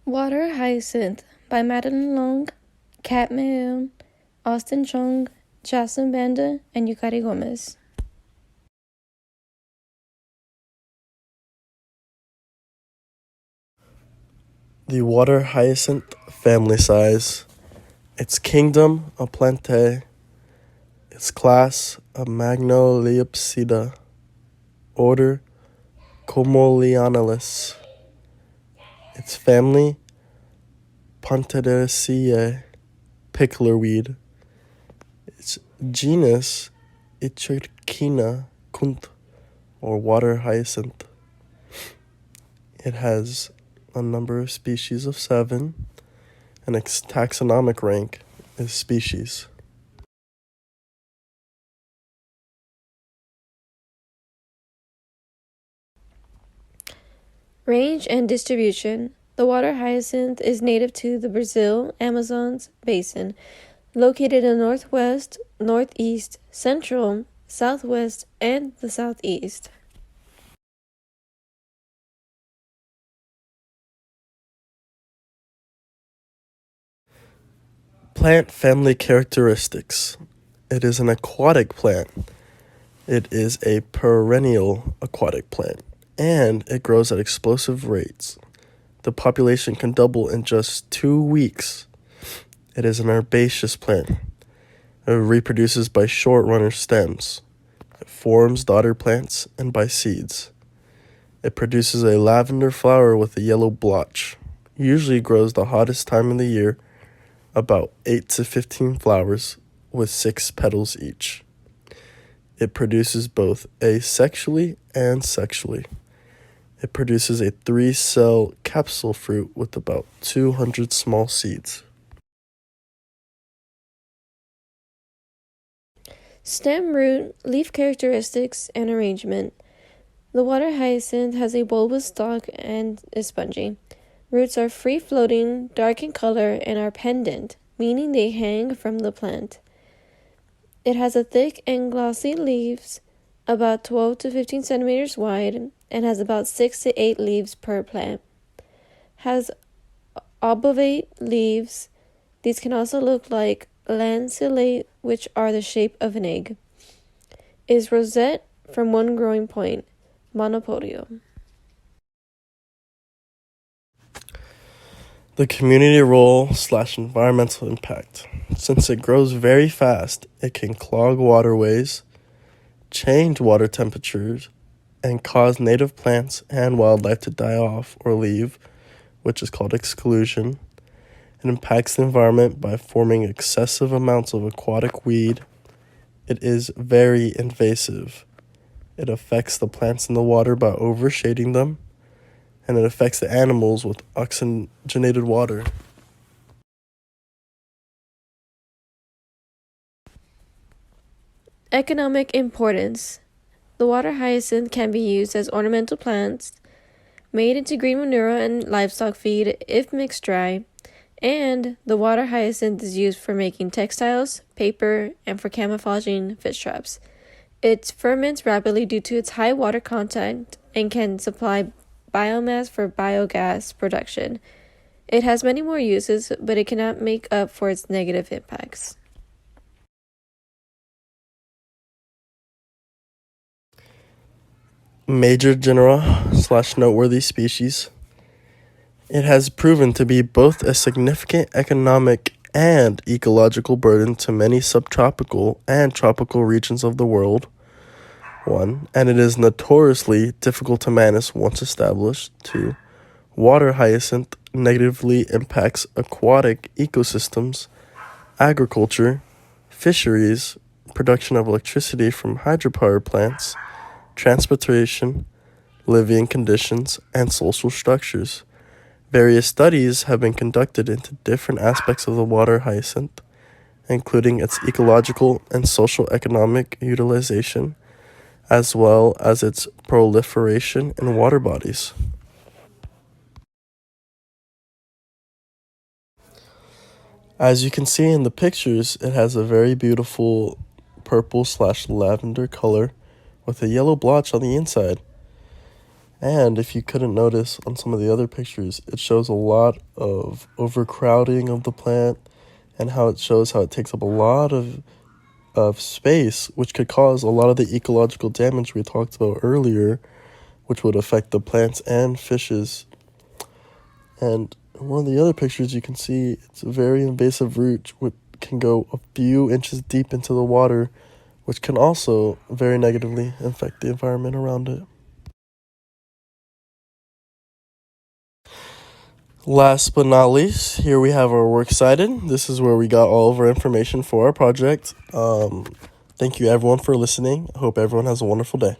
Water Hyacinth by Madeline Long, Kat Mahon, Austin Chung, Jocelyn Banda, and Yukari Gomez. The water hyacinth family size. Its kingdom, a plantae. Its class, a Magnoliopsida. Order, Comoleonalis. Its family, Pontederaceae, pickler weed. Its genus, Ichirkina kunt, or water hyacinth. It has a number of species of 7, and its taxonomic rank is species. Range and distribution. The water hyacinth is native to the Brazil Amazons basin, located in the northwest, northeast, central, southwest, and the southeast. Plant family characteristics. It is an aquatic plant. It is a perennial aquatic plant, and it grows at explosive rates. The population can double in just 2 weeks. It is an herbaceous plant. It reproduces by short runner stems. It forms daughter plants and by seeds. It produces a lavender flower with a yellow blotch. Usually grows the hottest time of the year, about 8 to 15 flowers with 6 petals each. It produces both asexually and sexually. It produces a 3-cell capsule fruit with about 200 small seeds. Stem, root, leaf characteristics, and arrangement. The water hyacinth has a bulbous stalk and is spongy. Roots are free-floating, dark in color, and are pendant, meaning they hang from the plant. It has a thick and glossy leaves, about 12 to 15 centimeters wide, and has about 6 to 8 leaves per plant. Has obovate leaves. These can also look like lanceolate, which are the shape of an egg. Is rosette from one growing point, monopodial. The community role / environmental impact. Since it grows very fast, it can clog waterways, change water temperatures, and cause native plants and wildlife to die off or leave, which is called exclusion. It impacts the environment by forming excessive amounts of aquatic weed. It is very invasive. It affects the plants in the water by overshading them, and it affects the animals with oxygenated water. Economic importance. The water hyacinth can be used as ornamental plants, made into green manure and livestock feed if mixed dry, and the water hyacinth is used for making textiles, paper, and for camouflaging fish traps. It ferments rapidly due to its high water content and can supply biomass for biogas production. It has many more uses, but it cannot make up for its negative impacts. Major genera / noteworthy species. It has proven to be both a significant economic and ecological burden to many subtropical and tropical regions of the world. 1. And it is notoriously difficult to manage once established. 2. Water hyacinth negatively impacts aquatic ecosystems, agriculture, fisheries, production of electricity from hydropower plants, transportation, living conditions, and social structures. Various studies have been conducted into different aspects of the water hyacinth, including its ecological and social economic utilization, as well as its proliferation in water bodies. As you can see in the pictures, it has a very beautiful purple / lavender color with a yellow blotch on the inside. And if you couldn't notice on some of the other pictures, it shows a lot of overcrowding of the plant and how it shows how it takes up a lot of space, which could cause a lot of the ecological damage we talked about earlier, which would affect the plants and fishes. And in one of the other pictures, you can see it's a very invasive root which can go a few inches deep into the water, which can also very negatively affect the environment around it. Last but not least, here we have our works cited. This is where we got all of our information for our project. Thank you everyone for listening. I hope everyone has a wonderful day.